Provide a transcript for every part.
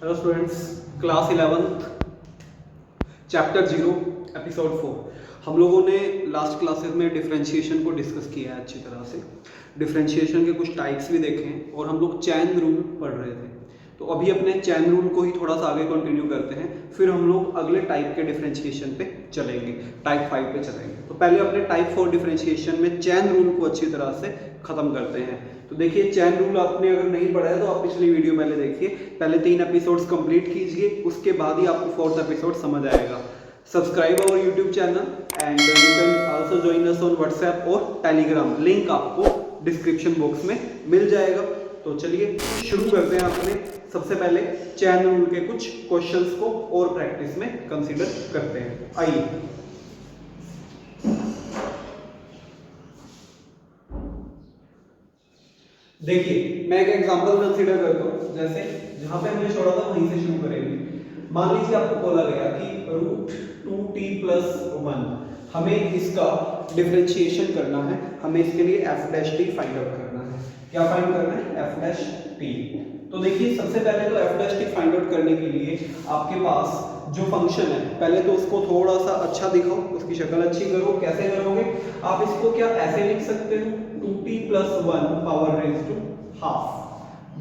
Hello students, class 11th chapter 0 episode 4। हम लोगों ने लास्ट क्लासेस में डिफरेंशिएशन को डिस्कस किया है अच्छी तरह से। डिफरेंशिएशन के कुछ टाइप्स भी देखे हैं और हम लोग चैन रूल पढ़ रहे थे। तो अभी अपने चैन रूल को ही थोड़ा सा आगे कंटिन्यू करते हैं, फिर हम लोग अगले टाइप के डिफरेंशिएशन पे चलेंगे, टाइप 5 पे चलेंगे। तो पहले अपने टाइप 4 डिफरेंशिएशन में चैन रूल को अच्छी तरह से खत्म करते हैं। तो देखिए, चैन रूल आपने अगर नहीं पढ़ा है तो आप पिछली वीडियो पहले देखिए, पहले 3 एपिसोड्स कंप्लीट कीजिए, उसके बाद ही आपको 4th एपिसोड समझ आएगा। Subscribe our YouTube channel and you can also join us on WhatsApp और टेलीग्राम, लिंक आपको डिस्क्रिप्शन बॉक्स में मिल जाएगा। तो चलिए शुरू करते हैं अपने सबसे पहले चैन रूल के कुछ क्वेश्चंस को और प्रैक्टिस में कंसीडर करते हैं। आइए, देखिए मैं एक एग्जांपल कंसीडर करता हूँ, जैसे जहां पे हमने छोड़ा था वहीं से शुरू करेंगे। मान लीजिए आपको बोला गया कि √2t+1, हमें इसका डिफरेंशिएशन करना है, हमें इसके लिए f' फाइंड आउट करना है। क्या फाइंड करना है? f'। तो देखिए, सबसे पहले तो f' फाइंड आउट करने के लिए आपके पास जो फंक्शन है, पहले तो उसको थोड़ा सा अच्छा दिखाओ, उसकी शक्ल अच्छी करो। कैसे करोगे? आप इसको क्या ऐसे लिख सकते हो, 2t+1 power raise to half,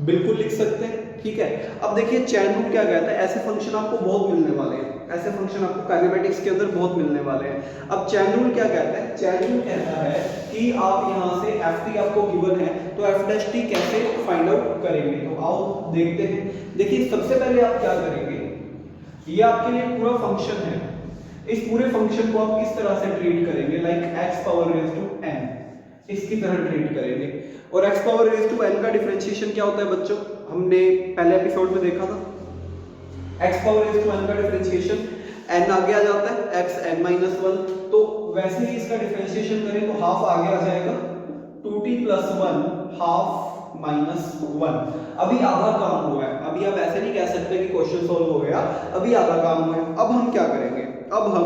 बिल्कुल लिख सकते हैं। ठीक है, अब देखिए चैन रूल क्या कहता है, ऐसे फंक्शन आपको बहुत मिलने वाले हैं, ऐसे फंक्शन आपको काइनेमेटिक्स के अंदर बहुत मिलने वाले हैं। अब चैन रूल क्या कहता है? चैन रूल कहता है कि आप यहाँ से ft आपको गिवन है, तो f' कैसे फाइंड आउट करेंगे। तो आओ देखते हैं। देखिए, सबसे पहले आप क्या करेंगे, ये आपके लिए पूरा फंक्शन है, इस पूरे फंक्शन को आप किस तरह से ट्रीट करेंगे, like x power raise to n, इसकी तरह ट्रीट करेंगे। और x power raise to n का डिफरेंशिएशन क्या होता है बच्चों? हमने पहले एपिसोड में देखा था, x power raise to n का डिफरेंशिएशन n आगे आ जाता है, xn-1। तो वैसे ही इसका डिफरेंशिएशन करें तो हाफ आगे आ जाएगा, 2t+1 हाफ -1। अभी आधा काम हुआ है, अभी आप ऐसे नहीं कह सकते कि क्वेश्चन सॉल्व हो गया, अभी आधा काम हुआ है। अब हम क्या करेंगे? अब हम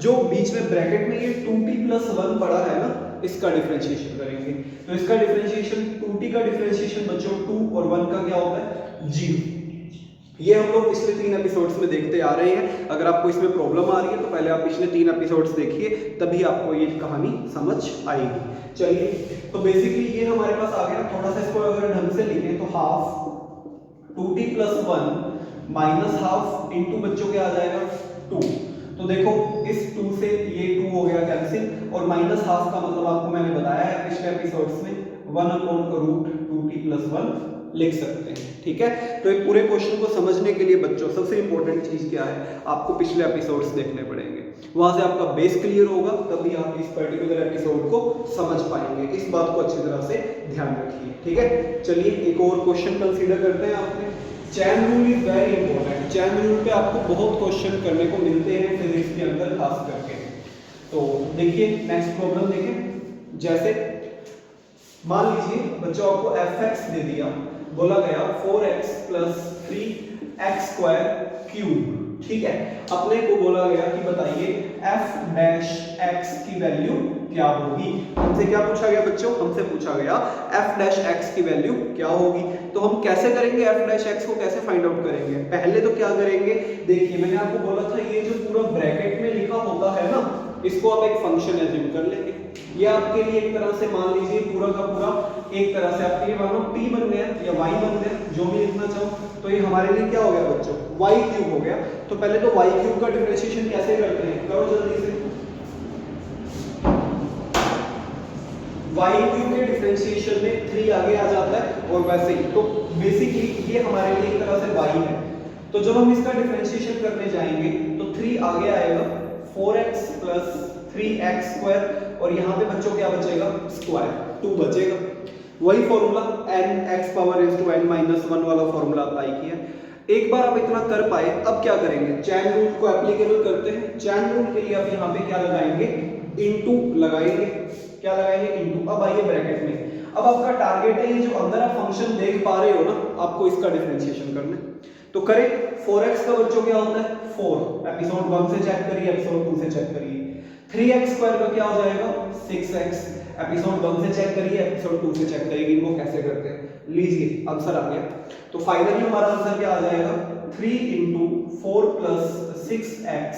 जो बीच में ब्रैकेट में ये 2t+1 पड़ा है ना, इसका डिफरेंशिएशन करेंगे। तो इसका डिफरेंशिएशन, 2t का डिफरेंशिएशन बच्चों 2 और 1 का क्या होता है? 0। ये हम लोग पिछले 3 एपिसोड्स में देखते आ रहे हैं। अगर आपको इसमें प्रॉब्लम आ रही है तो पहले आप पिछले 3 एपिसोड्स देखिए, तभी आपको ये कहानी समझ आएगी। चलिए, तो बेसिकली ये हमारे पास आ गया। थोड़ा सा इसको अगर ढंग से लिखें तो half 2t+1 minus half into बच्चों क्या आ जाएगा? 2। तो देखो, इस 2 से ये 2 हो गया कैंसिल, और माइनस हाफ का मतलब आपको मैंने बताया है पिछले एपिसोड्स में, 1/√2t+1 लिख सकते हैं। ठीक है, तो एक पूरे क्वेश्चन को समझने के लिए बच्चों सबसे इंपॉर्टेंट चीज क्या है, आपको पिछले एपिसोड्स देखने पड़ेंगे, वहां से आपका बेस क्लियर होगा, तभी आप इस पर्टिकुलर एपिसोड को समझ पाएंगे। इस बात को अच्छी तरह से ध्यान रखिए। ठीक है, चलिए एक और क्वेश्चन कंसीडर करते हैं। आपने chain rule is very important. Chain rule पे आपको बहुत क्वेश्चन करने को मिलते हैं फिजिक्स के अंदर खास करके। तो देखिए नेक्स्ट प्रॉब्लम देखें। जैसे मान लीजिए बच्चों आपको fx दे दिया, बोला गया 4x + 3x²। ठीक है, अपने को बोला गया कि बताइए f' की वैल्यू क्या होगी। हमसे क्या पूछा गया बच्चों? हमसे पूछा गया f' की वैल्यू क्या होगी। तो हम कैसे करेंगे, f' को कैसे फाइंड आउट करेंगे? पहले तो क्या करेंगे, देखिए मैंने आपको बोला था ये जो पूरा ब्रैकेट में लिखा होता है ना, इसको आप एक फंक्शन एज्यूम कर लेंगे। ये आपके लिए एक तरह से मान लीजिए पूरा का पूरा एक तरह से आपके लिए मानो t बन गया या y बन गया, जो भी लिखना चाहो। तो ये हमारे लिए क्या हो गया बच्चों? y³ हो गया। तो पहले तो y³ का डिफरेंशिएशन कैसे करते हैं, करो जल्दी से। y³ के डिफरेंशिएशन में 3 आगे आ जाता है, और वैसे ही तो बेसिकली ये हमारे लिए एक तरह से y है। तो जब हम इसका डिफरेंशिएशन करने जाएंगे तो 3 आगे आएगा, 4x + 3x², और यहाँ पे बच्चों क्या बचेगा? स्क्वायर 2 बचेगा। वही formula nx power raise to n-1 वाला फॉर्मूला अप्लाई किया। एक बार आप इतना कर पाए, अब क्या करेंगे? चैन रूल को एप्लीकेबल करते हैं। चैन रूल के लिए आप यहाँ पे क्या लगाएंगे? इनटू लगाएंगे। क्या लगाएंगे? इनटू। अब आइए ब्रैकेट में, अब आपका टारगेट है ये जो अंदर आप फंक्शन देख पा रहे हो ना, आपको इसका डिफरेंशिएशन करना है। तो करें, 4x का बच्चों क्या होता है? 4। एपिसोड 1 से चेक करिए, एपिसोड 2 से चेक करिए। 3x² का क्या हो जाएगा? 6x। एपिसोड 1 से चेक करिए, एपिसोड 2 से चेक करिए इनको कैसे करते हैं। लीजिए आंसर आ गया। तो फाइनली हमारा आंसर क्या आ जाएगा, 3 × 4 + 6x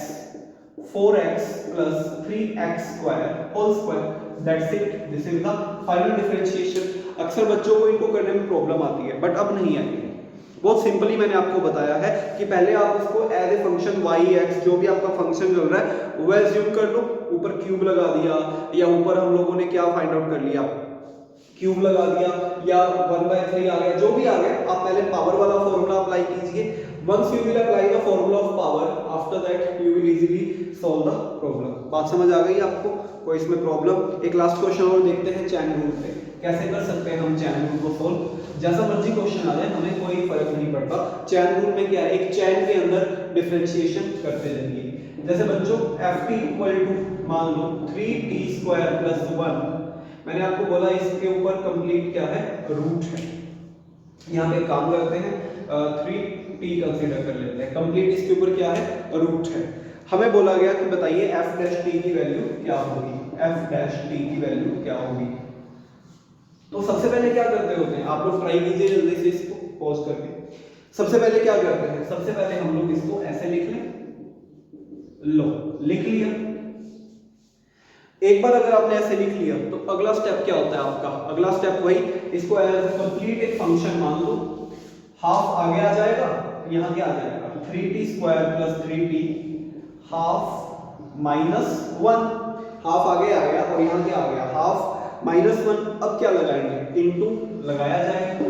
4x + 3x² whole square, that's it, this is the final differentiation. अक्सर बच्चों को इनको करने में प्रॉब्लम आती है, बट अब नहीं आएगी। बहुत सिंपली मैंने आपको बताया है कि पहले आप उसको एज ए फंक्शन y(x) जो भी आपका फंक्शन चल रहा है वो एज्यूम कर लो, ऊपर क्यूब लगा दिया, या ऊपर हम लोगों ने क्या फाइंड आउट कर लिया, क्यूब लगा दिया, या 1/3 आ गया, जो भी आ गया। आप पहले पावर वाला फॉर्मूला अप्लाई कीजिए। Once you will apply the formula of power, after that you will easily solve the problem. बात समझ आ गई आपको? कोई इसमें प्रॉब्लम? एक लास्ट क्वेश्चन और देखते हैं चैन रूल पे, कैसे कर सकते हैं हम चैन रूल को सॉल्व। जैसा मर्जी क्वेश्चन आ जाए हमें कोई फर्क नहीं पड़ता। चैन रूल में क्या है, एक चैन के अंदर डिफरेंशिएशन करते जाइए। जैसे बच्चों ft = मान लो 3t² + 1, मैंने आपको बोला इसके ऊपर कंप्लीट क्या है, रूट है। यहाँ पे काम करते हैं 3t कंसीडर कर लेते हैं, कंप्लीट इसके ऊपर क्या है, रूट है। हमें बोला गया कि बताइए f' की वैल्यू क्या होगी, f' की वैल्यू क्या होगी। तो सबसे पहले क्या करते होते हैं, आप लोग ट्राई कीजिए जल्दी से इसको पॉज करके। सबसे पहले क्या करते हैं, सबसे पहले हम लोग इसको ऐसे लिख लें, लो लिख लिया। एक बार अगर आपने ऐसे लिख लिया तो अगला स्टेप क्या होता है आपका, अगला स्टेप वही, इसको एज कंप्लीट एक फंक्शन मान लो, हाफ आगे आ जाएगा, यहां क्या आ जाएगा 3t² + 3t हाफ -1, हाफ आगे आ गया और यहां क्या आ गया, हाफ -1। अब क्या लगाएंगे, इनटू लगाया जाएगा।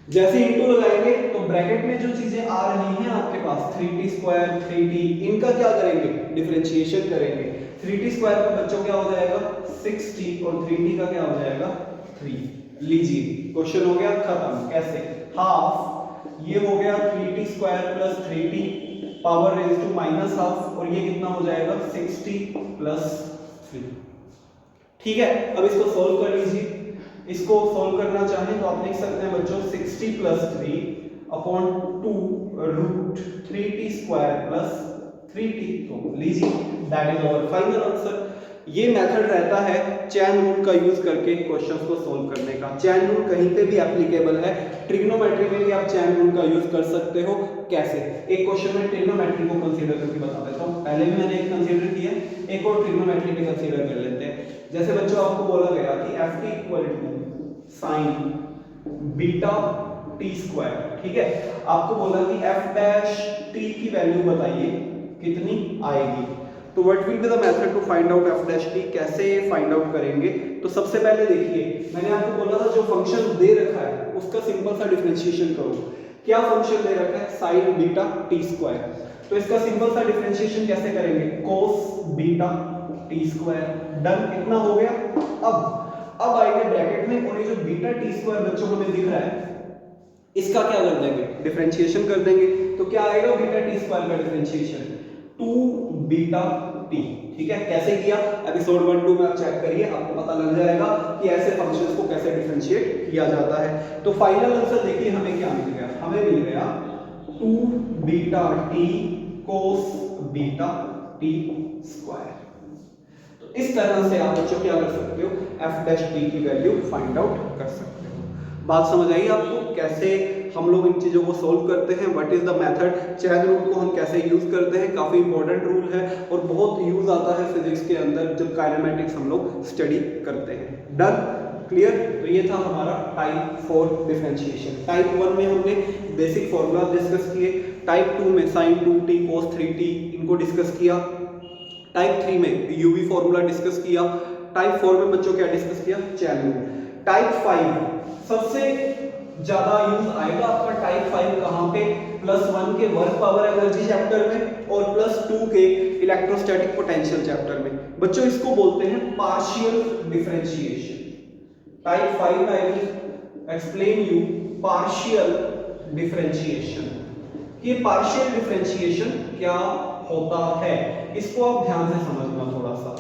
जैसे इनटू लगाएंगे तो ब्रैकेट में जो चीजें आ रही हैं आपके पास 3t², 3t, इनका क्या करेंगे, डिफरेंशिएशन करेंगे। 3t² का बच्चों क्या हो जाएगा 6t, और 3t का क्या हो जाएगा 3। लीजिए क्वेश्चन हो गया खत्म। कैसे, हाफ ये हो गया 3t² + 3t power raise to -half, और ये कितना हो जाएगा 6t + 3। ठीक है, अब इसको सोल्व कर लीजिए। इसको सोल्व करना चाहें तो आप लिख सकते हैं बच्चों 60 + 3/2 √3t² + 3t। तो लीजिए that is our final answer. ये मेथड रहता है चैन रूल का यूज करके क्वेश्चंस को सोल्व करने का। चैन रूल कहीं पे भी एप्लीकेबल है, ट्रिग्नोमेट्री में भी आप चैन रूल का यूज कर सकते हो। कैसे, एक क्वेश्चन में ट्रिग्नोमेट्री को कंसीडर करके बता देता हूं। पहले भी मैंने एक कंसीडर किया, एक और ट्रिग्नोमेट्री पे कंसीडर कर लेते हैं। जैसे बच्चों आपको बोला गया कि ft = sin βt², ठीक है। आपको बोला कि f' की वैल्यू बताइए कितनी आएगी। तो what will be the method to find out f', कैसे फाइंड आउट करेंगे। तो सबसे पहले देखिए, मैंने आपको बोला था जो फंक्शन दे रखा है उसका सिंपल सा डिफरेंशिएशन करो। क्या फंक्शन दे रखा है, sin βt²। तो इसका सिंपल सा डिफरेंशिएशन कैसे करेंगे, cos βt²। डन, इतना हो गया। अब आएंगे ब्रैकेट में, और ये जो βt² बच्चों को हमें दिख रहा है इसका क्या कर देंगे, डिफरेंशिएशन कर देंगे। तो क्या आएगा βt² का डिफरेंशिएशन 2βt। ठीक है, कैसे किया, एपिसोड 1, 2 में आप चेक करिए, आपको पता लग जाएगा कि ऐसे फंक्शंस को कैसे डिफरेंशिएट किया जाता है। तो फाइनल आंसर देखिए हमें क्या मिल गया, हमें मिल गया 2βt cos βt²। तो इस तरह से आप बच्चों क्या कर सकते हो, f' की वैल्यू फाइंड आउट कर सकते हो। बात समझ आई आपको, कैसे हम लोग इन चीजों को सोल्व करते हैं, what is the method. Chain rule को हम कैसे यूज करते हैं, काफी इंपॉर्टेंट रूल है और बहुत यूज आता है फिजिक्स के अंदर जब काइनेमेटिक्स हम लोग स्टडी करते हैं। Done, clear. तो ये था हमारा टाइप 4 डिफरेंशिएशन। टाइप 1 में हमने बेसिक फॉर्मूला डिस्कस किए, टाइप 2 में sin 2t cos 3t इनको डिस्कस किया, टाइप 3 में यूवी फॉर्मूला डिस्कस किया, टाइप 4 में बच्चों क्या डिस्कस किया, चैन रूल। टाइप 5 सबसे ज्यादा यूज आएगा आपका टाइप 5 कहां पे, +1 के वर्क पावर एनर्जी चैप्टर में और +2 के इलेक्ट्रोस्टैटिक पोटेंशियल चैप्टर में। बच्चों इसको बोलते हैं partial differentiation. Type 5 I will explain you partial differentiation. ये पार्शियल डिफरेंशिएशन क्या होता है, इसको आप ध्यान से समझना थोड़ा सा।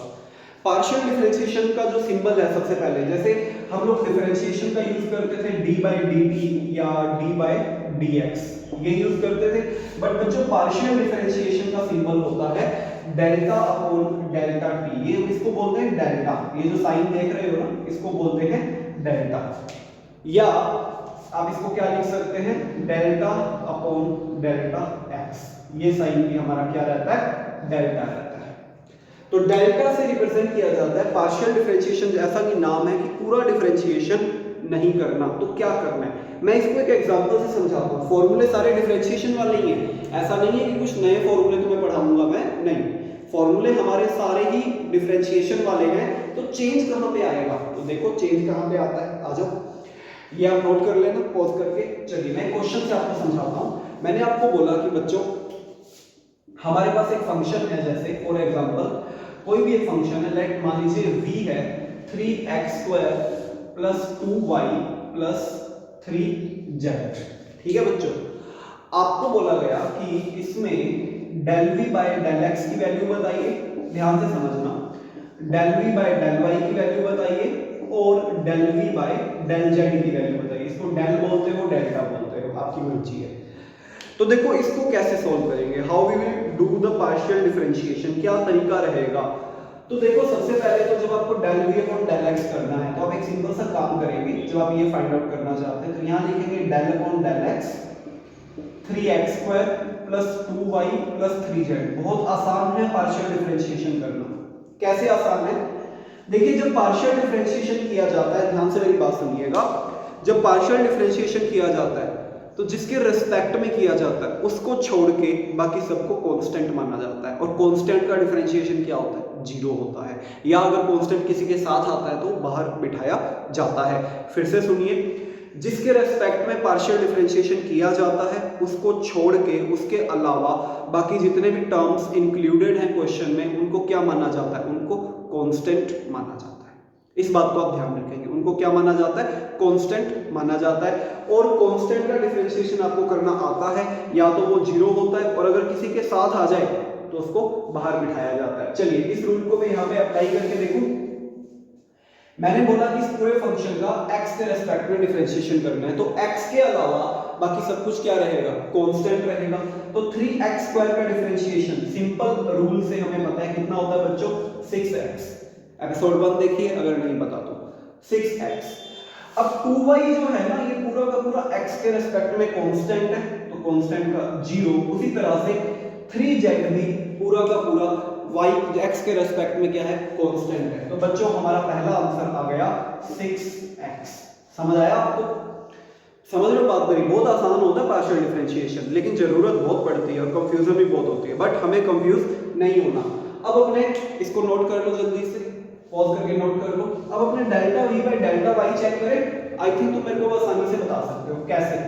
पार्शियल डिफरेंशिएशन का जो सिंबल है, सबसे पहले जैसे हम लोग डिफरेंशिएशन का यूज करते थे d/dt या d/dx, ये यूज करते थे। बट बच्चों पार्शियल डिफरेंशिएशन का सिंबल होता है डेल्टा अपॉन डेल्टा टी, ये इसको बोलते हैं डेल्टा, ये जो साइन देख रहे हो ना इसको बोलते हैं डेल्टा, या आप इसको क्या लिख सकते हैं, डेल्टा अपॉन डेल्टा एक्स, ये साइन भी हमारा क्या रहता है, डेल्टा रहता है। तो डेल्टा से रिप्रेजेंट किया जाता है पार्शियल डिफरेंशिएशन, जैसा कि नाम है कि पूरा डिफरेंशिएशन नहीं करना, तो क्या करना है, मैं इसको एक एग्जांपल से समझाता हूँ। फॉर्मूले सारे डिफरेंशिएशन वाले ही हैं, ऐसा नहीं है कि कुछ नए फॉर्मूले तुम्हें पढ़ाऊंगा मैं, नहीं, फॉर्मूले हमारे सारे ही डिफरेंशिएशन वाले हैं। तो चेंज कहाँ पे आएगा, तो देखो चेंज कहाँ पे आता है, आ जाओ, ये आप नोट कर लेना पॉज करके। चलिए मैं क्वेश्चन से आपको समझाता हूँ। मैंने आपको बोला कि बच्चों हमारे पास एक फंक्शन है, जैसे फॉर एग्जांपल कोई भी एक फंक्शन है, लेट मान लीजिए v है 3x² plus 2y plus 3z, ठीक है बच्चों। आपको बोला गया कि इसमें del v by del x की वैल्यू बताइए, ध्यान से समझना, del v by del y की वैल्यू बताइए और del v by del z की वैल्यू बताइए। इसको del बोलते हो डेल्टा बोलते हो, आपकी मर्जी है। तो देखो इसको कैसे सॉल्व करेंगे, how we will do the partial differentiation, क्या तरीका रहेगा। तो देखो सबसे पहले तो जब आपको del v upon del x करना है तो आप एक सिंपल सा काम करेंगे, जब आप ये फाइंड आउट करना चाहते हैं तो यहाँ लिखेंगे del upon del x 3x² plus 2y plus 3z। बहुत आसान है पार्शियल डिफरेंशिएशन करना। कैसे आसान है, देखिए जब पार्शियल डिफरेंशिएशन किया जाता है, ध्यान से मेरी बात सुनिएगा, जब पार्शियल डिफरेंशिएशन किया जाता है तो जिसके रिस्पेक्ट में किया जाता है उसको छोड़ के बाकी सबको कांस्टेंट माना जाता है, और कांस्टेंट का डिफरेंशिएशन क्या होता है, जीरो होता है, या अगर कांस्टेंट किसी के साथ आता है तो बाहर बिठाया जाता है। फिर से सुनिए, जिसके रेस्पेक्ट में पार्शियल डिफरेंशिएशन किया जाता है उसको छोड़ के उसके अलावा बाकी जितने भी टर्म्स इंक्लूडेड हैं क्वेश्चन में उनको क्या माना जाता है, उनको कांस्टेंट माना जाता है। इस बात को आप ध्यान रखेंगे, उनको क्या माना जाता है, कांस्टेंट माना जाता है। और कांस्टेंट का डिफरेंशिएशन आपको करना आता है, या तो वो जीरो होता है और अगर किसी के साथ आ जाए तो उसको बाहर बिठाया जाता है। चलिए इस रूल को मैं यहाँ पे अप्लाई करके देखूं। मैंने बोला कि इस पूरे फंक्शन का x के रेस्पेक्ट में डिफरेंशिएशन करना है, तो x के अलावा बाकी सब कुछ क्या रहेगा, कांस्टेंट रहेगा। तो 3x² का डिफरेंशिएशन सिंपल रूल से हमें पता है कितना होता है बच्चों, 6x। एपिसोड 1 देखिए अगर नहीं पता तो, 6x। अब 2y जो है ना, ये पूरा का पूरा x के रेस्पेक्ट में कांस्टेंट है, तो कांस्टेंट का 0। उसी तरह से 3z भी पूरा का पूरा y x के रेस्पेक्ट में क्या है, कांस्टेंट है। तो बच्चों हमारा पहला आंसर आ गया 6x। समझ आया आपको, समझ लो बात मेरी, बहुत आसान होता है पार्शियल डिफरेंशिएशन, लेकिन जरूरत बहुत पड़ती है और कंफ्यूजन भी बहुत होती है, बट हमें कंफ्यूज नहीं होना। अब अपने इसको नोट कर लो, जल्दी से पॉज करके नोट कर लो। अब अपने delta v by delta y check करें। आई थिंक तुम मेरे को आसानी से बता सकते हो कैसे।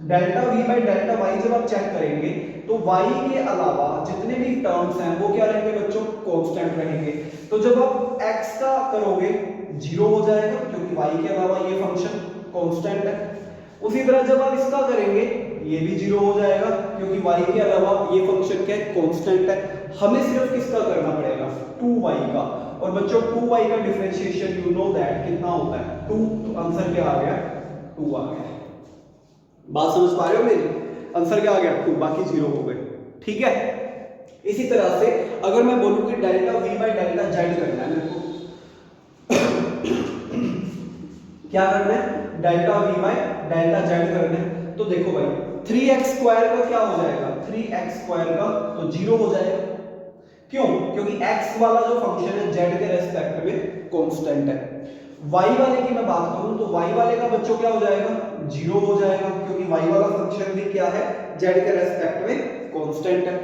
Delta v by delta y जब आप चेक करेंगे तो y के अलावा जितने भी टर्म्स हैं वो क्या रहेंगे बच्चों, कांस्टेंट रहेंगे। तो जब आप x का करोगे 0 हो जाएगा क्योंकि y के अलावा ये फंक्शन कांस्टेंट है। उसी तरह जब आप इसका करेंगे ये भी 0 हो जाएगा क्योंकि y के अलावा ये फंक्शन क्या है, कांस्टेंट है। हमें सिर्फ किसका करना पड़ेगा, 2y का। और बच्चों 2y का डिफरेंशिएशन यू नो दैट कितना होता है, 2। तो आंसर क्या आ गया, 2 आ गया। बात समझ पा रहे हो मेरी, आंसर क्या आ गया, 2, बाकी 0 हो गए, ठीक है। इसी तरह से अगर मैं बोलूं कि delta v by delta z करना है मेरे को, क्या करना है, delta v by delta z करना है, तो देखो भाई 3x² का क्या हो जाएगा, 3x² का तो 0 हो जाएगा। क्यों, क्योंकि x वाला जो फंक्शन है z के रेस्पेक्ट में कांस्टेंट है। y वाले की मैं बात करूं तो y वाले का बच्चों क्या हो जाएगा, 0 हो जाएगा क्योंकि y वाला फंक्शन भी क्या है, z के रेस्पेक्ट में कांस्टेंट है।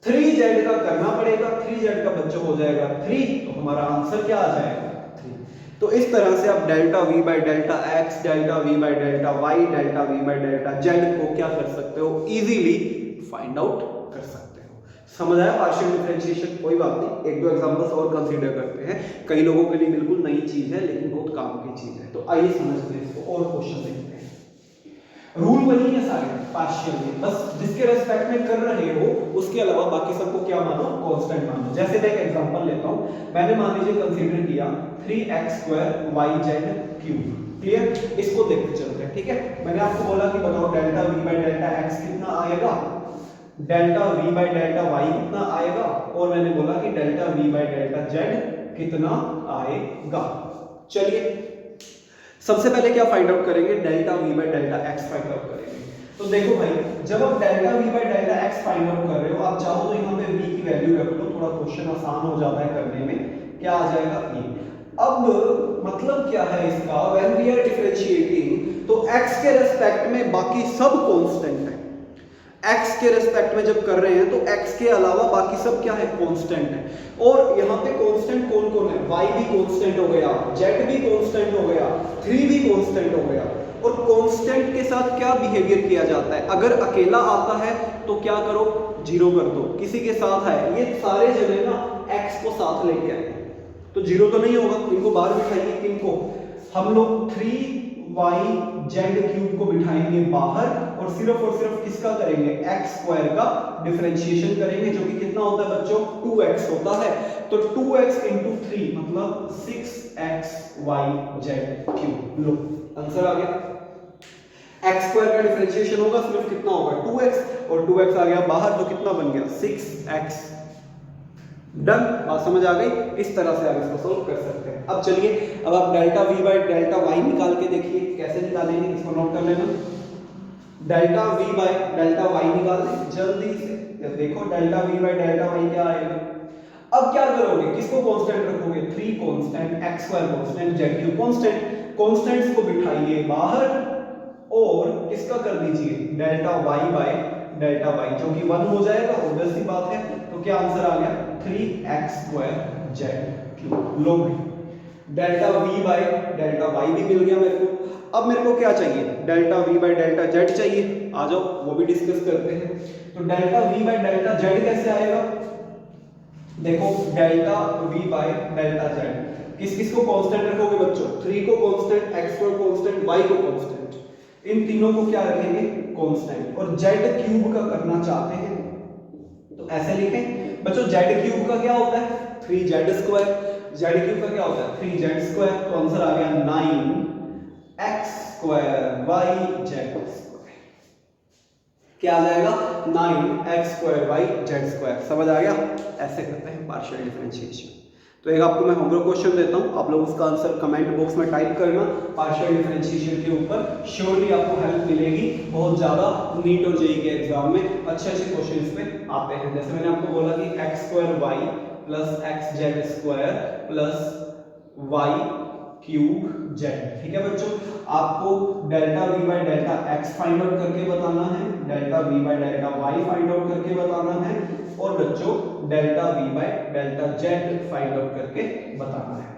3z का करना पड़ेगा, 3z का बच्चों हो जाएगा 3, तो हमारा आंसर क्या आ जाएगा, 3। तो इस तरह से आप delta v by delta x, delta v by delta y, delta v by delta z को क्या कर सकते हो, इजीली फाइंड आउट कर सकते हो। समझ आया पार्शियल डिफरेंशिएशन, कोई बात नहीं, एक दो एग्जांपल्स और कंसीडर करते हैं। कई लोगों के लिए बिल्कुल नई चीज है लेकिन बहुत काम की चीज है। तो आइए समझते हैं इसको और क्वेश्चन देखते हैं। रूल वही है सारे पार्शियल में, बस जिसके रेस्पेक्ट में कर रहे हो उसके अलावा बाकी सबको क्या मानो, कांस्टेंट मानो। जैसे मैं एक एग्जांपल लेता हूं, मैंने मान लीजिए कंसीडर किया 3x² yz3। क्लियर, इसको देखते चलते हैं, ठीक है। मैंने आपको बोला कि बताओ delta v by delta x कितना आएगा, delta V by delta Y कितना आएगा, और मैंने बोला कि delta V by delta Z कितना आएगा। चलिए सबसे पहले क्या फाइंड आउट करेंगे, delta V by delta X find out करेंगे। तो देखो भाई, जब आप delta V by delta X find out कर रहे हो, आप चाहो तो यहाँ पे वी की वैल्यू रख लो, थोड़ा क्वेश्चन आसान हो जाता है करने में। क्या आ जाएगा ये। अब मतलब क्या है इसका, व्हेन वी आर डिफरेंशिएटिंग तो x के रेस्पेक्ट में बाकी सब कांस्टेंट है। x के रेस्पेक्ट में जब कर रहे हैं तो x के अलावा बाकी सब क्या है, कांस्टेंट है। और यहाँ पे कांस्टेंट कौन कौन है, y भी कांस्टेंट हो गया, z भी कांस्टेंट हो गया, 3 भी कांस्टेंट हो गया। और कांस्टेंट के साथ क्या बिहेवियर किया जाता है, अगर अकेला आता है तो क्या करो, 0 कर दो, किसी के साथ है, ये सारे जने ना x को साथ लेके आए तो 0 तो नहीं होगा, इनको बाहर बिठाइए, किनको, हम लोग 3yz क्यूब को बिठाएंगे बाहर, और सिर्फ किसका करेंगे, x स्क्वायर का डिफरेंशिएशन करेंगे, जो कि कितना होता है बच्चों, 2x होता है। तो 2x इंटू 3 मतलब 6xyz क्यूब। लो आंसर आ गया। x स्क्वायर का डिफरेंशिएशन होगा सिर्फ कितना होगा, 2x, और 2x आ गया बाहर तो कितना बन गया, 6x। डन, बात समझ आ गई। इस तरह से आप इसको सोल्व कर सकते हैं। अब चलिए, अब आप delta V by delta Y निकाल के देखिए, कैसे निकालेंगे, इसको नोट कर लेना। Delta V by delta Y निकाल लें जल्दी से। देखो delta V by delta Y क्या आएगा। अब क्या करोगे, किसको कांस्टेंट रखोगे, 3 constant, x square constant, z cube constant, constants को बिठाइए बाहर, और किसका कर दीजिए, delta y by delta y, जो कि 1 हो जाएगा, ऑब्वियस सी बात है। तो क्या आंसर आ गया, 3x square z cube. Low delta v by delta y भी मिल गया मेरे को। अब मेरे को क्या चाहिए, delta v by delta z चाहिए, आ जाओ वो भी डिस्कस करते हैं। तो delta v by delta z कैसे आएगा, देखो delta v by delta z, किस किस को कांस्टेंट रखोगे बच्चों, 3 को कांस्टेंट, x को कांस्टेंट, y को कांस्टेंट, इन तीनों को क्या रखेंगे, कांस्टेंट। और z क्यूब का करना चाहते हैं तो ऐसे लिखें बच्चों, z क्यूब का क्या होता है, 3z स्क्वायर, z क्यूब का क्या होता है, 3z स्क्वायर। तो आंसर आ गया 9x स्क्वायर yz स्क्वायर। क्या आ जाएगा, 9x स्क्वायर yz स्क्वायर। समझ आ गया, ऐसे करते हैं पार्शियल डिफरेंशिएशन। तो एक आपको मैं होमवर्क क्वेश्चन देता हूं, आप लोग उसका आंसर कमेंट बॉक्स में टाइप करना पार्शियल डिफरेंशिएशन के ऊपर। श्योरली आपको हेल्प मिलेगी, बहुत ज्यादा नीट और जेईई के एग्जाम में अच्छे क्वेश्चंस पे आते हैं। जैसे मैंने आपको बोला कि x square y plus xz square plus y cube z, ठीक है बच्चों। आपको delta v by delta x find out करके बताना है, delta v by delta y find out करके बताना है, और बच्चों delta v by delta z find out करके बताना है।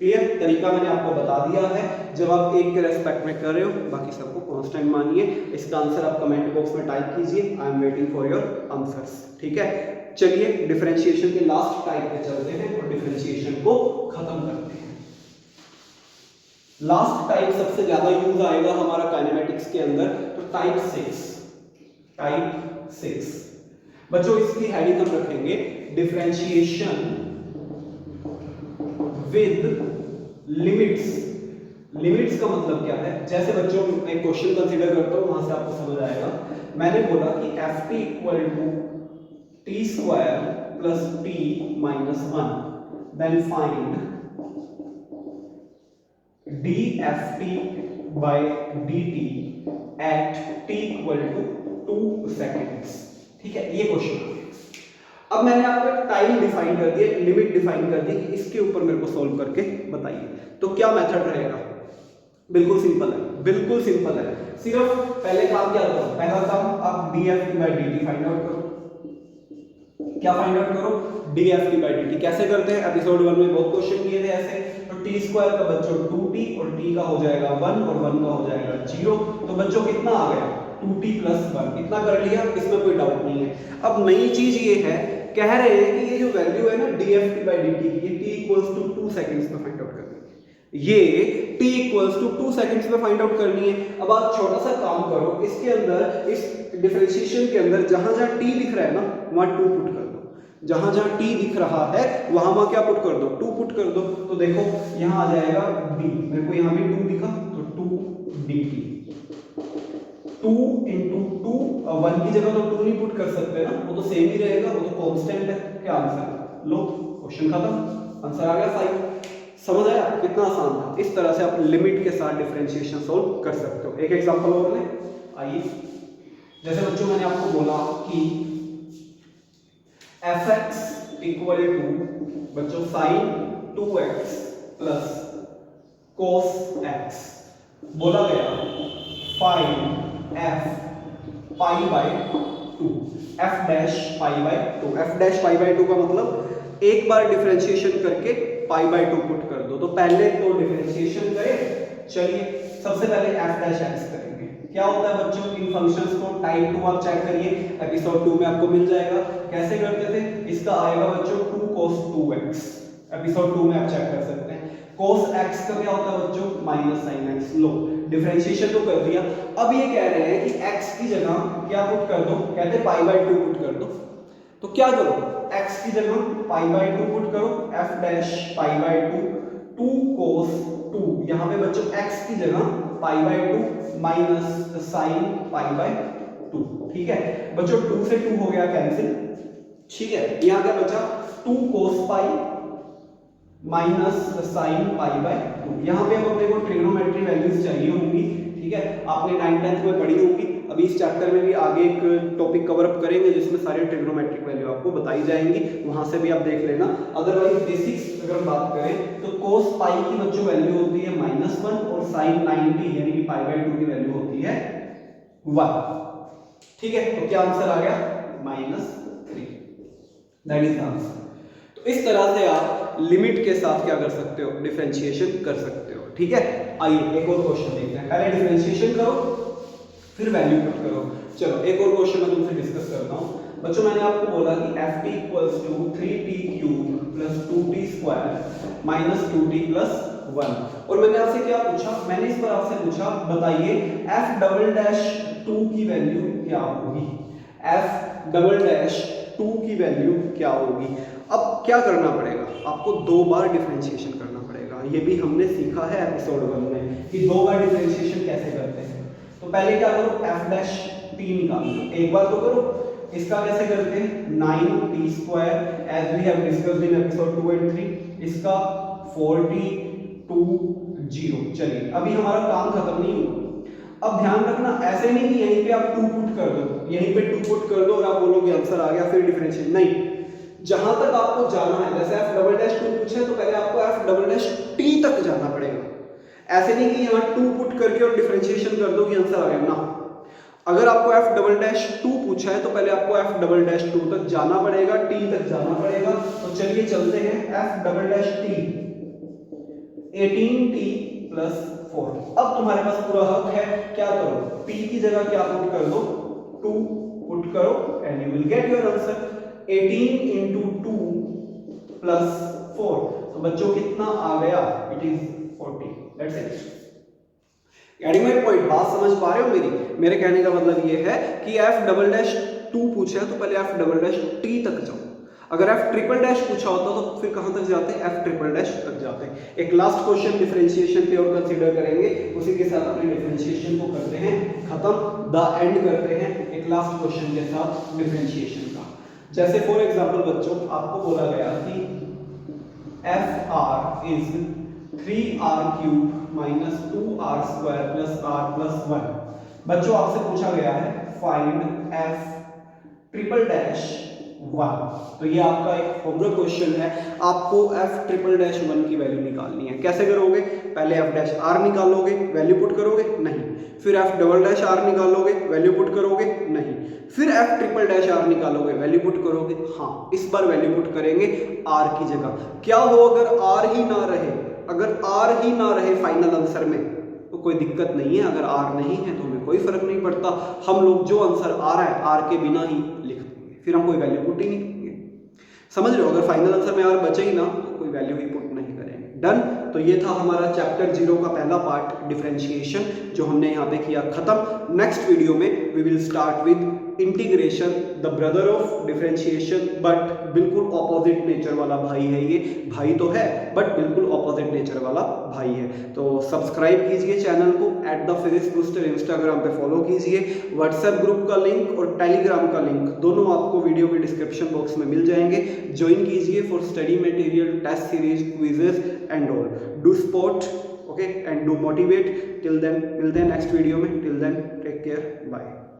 क्लियर, तरीका मैंने आपको बता दिया है। जब आप एक के रेस्पेक्ट में कर रहे हो, बाकी सबको कांस्टेंट मानिए। इसका आंसर आप कमेंट बॉक्स में टाइप कीजिए, I am waiting for your answers, ठीक है। चलिए डिफरेंशिएशन के लास्ट टाइप पे चलते हैं और डिफरेंशिएशन को खत्म करते हैं। लास्ट टाइप सबसे ज्यादा यूज आएगा हमारा काइनेमेटिक्स के अंदर, तो टाइप 6। टाइप 6 बच्चों, इसकी हेडिंग हम रखेंगे डिफरेंशिएशन विद लिमिट्स। लिमिट्स का मतलब क्या है, जैसे बच्चों एक क्वेश्चन कंसीडर करता हूं, वहां से आपको समझ आएगा। मैंने बोला कि ft equal to T square plus T minus 1, then find dft by dt at t equal to 2 seconds, ठीक है, ये क्वेश्चन। अब मैंने आपको टाइम डिफाइन कर दिया, लिमिट डिफाइन कर दी कि इसके ऊपर मेरे को सोल्व करके बताइए। तो क्या मेथड रहेगा, बिल्कुल सिंपल है, बिल्कुल सिंपल है। सिर्फ पहले काम क्या करो, पहला काम आप dft by dt find out करो। क्या फाइंड आउट करो, dft by dt। कैसे करते हैं, एपिसोड 1 में बहुत क्वेश्चन किए थे ऐसे। तो t स्क्वायर का बच्चों 2t, और t का हो जाएगा 1, और 1 का हो जाएगा 0। तो बच्चों कितना आ गया, 2t plus 1, इतना कर लिया, इसमें कोई डाउट नहीं है। अब नई चीज ये है, कह रहे हैं कि ये जो वैल्यू है ना dft by dt की, ये t equals to 2 सेकंड्स में फाइंड आउट करनी है। ये t equals to 2 सेकंड्स में फाइंड आउट करनी है। अब आप छोटा सा काम करो, इसके अंदर, इस डिफरेंशिएशन के अंदर जहां जहां t लिख रहा है ना, वहां 2 पुट कर दो। जहां जहां t दिख रहा है वहां क्या पुट कर दो, 2 पुट कर दो। तो देखो यहां आ जाएगा d, मेरे को यहां भी 2 दिखा तो 2 dt, 2 into 2 अब 1 की जगह तो 2 नहीं पुट कर सकते ना, वो तो सेम ही रहेगा, वो तो कांस्टेंट है। क्या आंसर? लो, क्वेश्चन खत्म, आंसर आ गया 5। समझ आया कितना आसान था? इस तरह से आप लिमिट के साथ डिफरेंशिएशन सॉल्व कर सकते हो। एक एग्जांपल और लें, आइए। जैसे बच्चों मैंने आपको बोला कि fx इक्वल टू बच्चों sin 2x plus cos x, बोला गया find f pi by 2, f dash pi by 2। f dash pi by 2 का मतलब एक बार डिफरेंशिएशन करके पाई बाय 2 पुट कर दो। तो पहले तो डिफरेंशिएशन करें, चलिए सबसे पहले f डैश x करेंगे। क्या होता है बच्चों इन फंक्शंस को? टाइप 2 आप चेक करिए, एपिसोड 2 में आपको मिल जाएगा। कैसे करते थे? इसका आएगा बच्चों 2 cos 2x, एपिसोड 2 में आप चेक कर सकते हैं। cos x का क्या होता है बच्चों? Minus sin x। लो, डिफरेंशिएशन तो कर दिया। अब ये कह रहे हैं कि x की जगह क्या पुट कर दो? कहते हैं पाई बाय 2 पुट कर दो। तो क्या करो? x की जगह पाई बाय 2 पुट करो, f dash pi by 2 cos 2, यहां पे बच्चों x की जगह pi by 2 minus sin pi by 2। ठीक है बच्चों, 2 से 2 हो गया कैंसिल। ठीक है, यहां क्या बचा? 2 cos pi minus sin pi by 2। यहां पे अब अपने को ट्रिग्नोमेट्री वैल्यूज चाहिए होंगी। ठीक है, आपने 9th 10th में पढ़ी होगी। अभी इस चैप्टर में भी आगे एक टॉपिक कवर अप करेंगे जिसमें सारे ट्रिग्नोमेट्रिक वैल्यू आपको बताई जाएंगी, वहां से भी आप देख लेना। अदरवाइज बेसिक्स अगर हम बात करें तो cos पाई की बच्चों वैल्यू होती है -1 और sin 90 यानी कि पाई बाय 2 की वैल्यू होती है 1। ठीक है, तो क्या आंसर आ गया? -3। That is answer. तो इस तरह से आप लिमिट के साथ क्या कर सकते हो? डिफरेंशिएशन कर सकते हो। ठीक है, आइए एक और क्वेश्चन देखते हैं। पहले डिफरेंशिएशन करो फिर वैल्यू पुट करो। चलो एक और क्वेश्चन मैं तुमसे डिस्कस करता हूं। बच्चों मैंने आपको बोला कि ft equals to 3t³ plus 2t square minus 2t plus 1। और मैंने आपसे क्या पूछा? मैंने इस पर आपसे पूछा बताइए f डबल डैश 2 की वैल्यू क्या होगी? f डबल डैश 2 की वैल्यू क्या होगी? अब क्या करना पड़ेगा? आपको 2 बार डिफरेंशिएशन करना पड़ेगा। ये भी हमने सीखा है एपिसोड 1 में कि 2 बार डिफरेंशिएशन कैसे करते हैं। तो पहले क्या करो? f डैश t निकाल लो, एक बार तो करो। इसका कैसे करते हैं? 9t square as we have discussed in episode 2 and 3। इसका 4t 2 0। चलिए अभी हमारा काम खत्म नहीं हुआ। अब ध्यान रखना, ऐसे नहीं कि यहीं पे आप 2 पुट कर दो, यहीं पे 2 पुट कर दो और आप बोलोगे आंसर आ गया फिर डिफरेंशिएट। नहीं, जहां तक आपको जाना है, जैसे f डबल डैश 2 पूछे तो पहले आपको f डबल डैश t तक जाना पड़ेगा। ऐसे नहीं कि यहां 2 पुट करके और डिफरेंशिएशन कर दो कि आंसर आ गया ना। अगर आपको f डबल डैश 2 पूछा है तो पहले आपको f डबल डैश 2 तक जाना पड़ेगा, t तक जाना पड़ेगा। तो चलिए चलते हैं। f double dash t 18t plus 4। अब तुम्हारे पास पूरा हक है, क्या करो? t की जगह क्या पुट कर दो? 2 पुट करो and you will get your answer. 18 into 2 plus 4, तो बच्चों कितना आ गया? It is 40। That's it. Getting my point? बात समझ पा रहे हो मेरी? मेरे कहने का मतलब ये है कि f डबल डैश 2 पूछा है तो पहले f डबल डैश t तक जाओ। अगर f ट्रिपल डैश पूछा होता तो फिर कहां तक जाते? f ट्रिपल डैश तक जाते। एक लास्ट क्वेश्चन डिफरेंशिएशन पे और कंसीडर करेंगे, उसी के साथ अपने डिफरेंशिएशन को करते हैं खत्म, द एंड करते हैं एक लास्ट क्वेश्चन के साथ डिफरेंशिएशन का। जैसे फॉर एग्जांपल बच्चों आपको बोला गया कि fr is 3r³ minus 2r square plus r plus 1। बच्चों आपसे पूछा गया है फाइंड f ट्रिपल डैश 1। तो ये आपका एक होमवर्क क्वेश्चन है, आपको f ट्रिपल डैश 1 की वैल्यू निकालनी है। कैसे करोगे? पहले f डैश r निकालोगे, वैल्यू पुट करोगे? नहीं। फिर f डबल डैश r निकालोगे, वैल्यू पुट करोगे? नहीं। फिर f ट्रिपल डैश r निकालोगे, वैल्यू पुट करोगे? हाँ, इस बार वैल्यू पुट करेंगे r की जगह। क्या हो अगर r ही ना रहे? अगर r ही ना रहे फाइनल आंसर में तो कोई दिक्कत नहीं है। अगर r नहीं है तो हमें कोई फर्क नहीं पड़ता, हम लोग जो आंसर आ रहा है r के बिना ही लिख देंगे, फिर हम कोई वैल्यू पुट ही नहीं करेंगे। समझ रहे हो? अगर फाइनल आंसर में r बचे ही ना तो कोई वैल्यू ही पुट नहीं करेंगे। डन। तो ये था हमारा चैप्टर 0 का पहला पार्ट डिफरेंशिएशन, जो हमने यहाँ पे किया खत्म। नेक्स्ट वीडियो में we will start with integration, the brother of differentiation, but बिल्कुल ऑपोजिट नेचर वाला भाई है ये। भाई तो है बट बिल्कुल ऑपोजिट नेचर वाला भाई है। तो सब्सक्राइब कीजिए चैनल को, @thePhysicsBooster इंस्टाग्राम पे फॉलो कीजिए। व्हाट्सएप ग्रुप का लिंक और टेलीग्राम का लिंक दोनों आपको वीडियो के डिस्क्रिप्शन बॉक्स में मिल जाएंगे। ज्वाइन कीजिए for study material, test series, quizzes and all. Do support, okay, and do motivate. Till then मिलते हैं नेक्स्ट वीडियो में। Till then take care, bye.